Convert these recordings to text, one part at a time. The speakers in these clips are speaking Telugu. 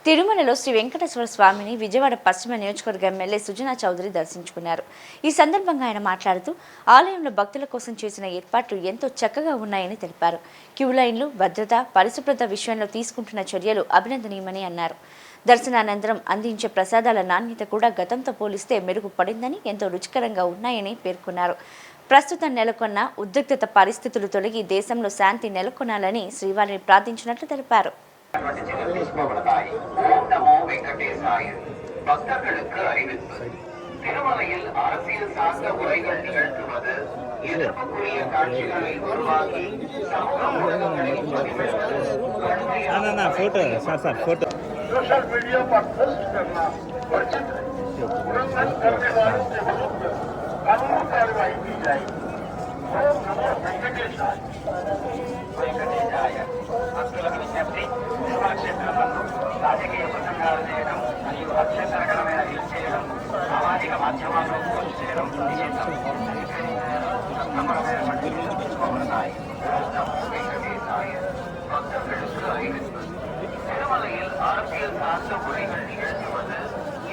తిరుమలలో శ్రీ వెంకటేశ్వర స్వామిని విజయవాడ పశ్చిమ నియోజకవర్గ ఎమ్మెల్యే సుజనా చౌదరి దర్శించుకున్నారు. ఈ సందర్భంగా ఆయన మాట్లాడుతూ ఆలయంలో భక్తుల కోసం చేసిన ఏర్పాట్లు ఎంతో చక్కగా ఉన్నాయని తెలిపారు. క్యూ లైన్లు, భద్రత, పరిశుభ్రత విషయంలో తీసుకుంటున్న చర్యలు అభినందనీయమని అన్నారు. దర్శనానంతరం అందించే ప్రసాదాల నాణ్యత కూడా గతంతో పోలిస్తే మెరుగుపడిందని, ఎంతో రుచికరంగా ఉన్నాయని పేర్కొన్నారు. ప్రస్తుతం నెలకొన్న ఉద్రిక్తత పరిస్థితులు తొలగి దేశంలో శాంతి నెలకొనాలని శ్రీవారిని ప్రార్థించినట్లు తెలిపారు. பக்தர்களுக்கு அறிவிப்பு. திருமலையில் அரசியல் சார்ந்த உரைகள் நிகழ்த்துவது, எதிர்ப்புக்குரிய காட்சிகளை உருவாக்கி சமூக ஊடகங்களில் பதிவிடுவது, सोशल मीडिया पर पोस्ट करना वर्जित है। उल्लंघन करने वालों के विरुद्ध कानूनी कार्रवाई की जाएगी। ओम नमो वेंकटेशाय। భక్తులకు విజ్ఞప్తి, సినిమా క్షేత్రంలో రాజకీయ ప్రసంగాలు చేయడం మరియు అభ్యంతరకరమైన రీల్ చేయడం, సామాజిక మాధ్యమాల్లో పోస్ట్ చేయడం నిషేధం. తీసుకోబడతాయి. భక్తులకు அறிவிப்பு. திருமலையில் அரசியல் சார்ந்த உரைகள் நிகழ்த்துவது,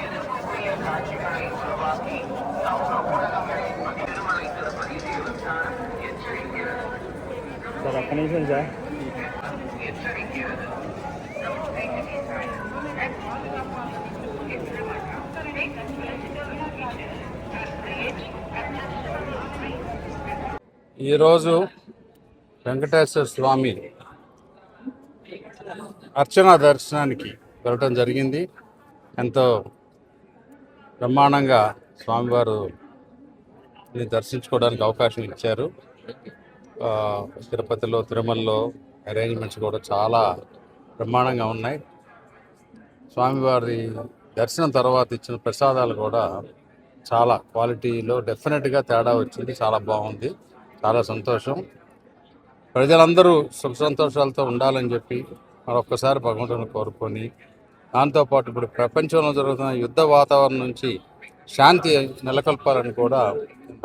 எதிர்ப்புக்குரிய காட்சிகளை உருவாக்கி சமூக ஊடகங்களில் திருமலை திருப்பதி தேவஸ்தானம் எச்சரிக்கிறது. ఈరోజు వెంకటేశ్వర స్వామి అర్చన దర్శనానికి వెళ్ళటం జరిగింది. ఎంతో బ్రహ్మాండంగా స్వామివారు దర్శించుకోవడానికి అవకాశం ఇచ్చారు. తిరుపతిలో, తిరుమలలో అరేంజ్మెంట్స్ కూడా చాలా బ్రహ్మాండంగా ఉన్నాయి. స్వామివారి దర్శనం తర్వాత ఇచ్చిన ప్రసాదాలు కూడా చాలా క్వాలిటీలో డెఫినెట్గా తేడా వచ్చింది. చాలా బాగుంది, చాలా సంతోషం. ప్రజలందరూ సుఖ సంతోషాలతో ఉండాలని చెప్పి మరొక్కసారి భగవంతుని కోరుకొని, దాంతోపాటు ఇప్పుడు ప్రపంచంలో జరుగుతున్న యుద్ధ వాతావరణం నుంచి శాంతి నెలకొల్పాలని కూడా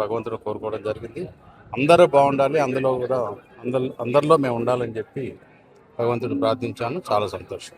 భగవంతుని కోరుకోవడం జరిగింది. అందరూ బాగుండాలి, అందరిలో మేము ఉండాలని చెప్పి భగవంతుని ప్రార్థించాను. చాలా సంతోషం.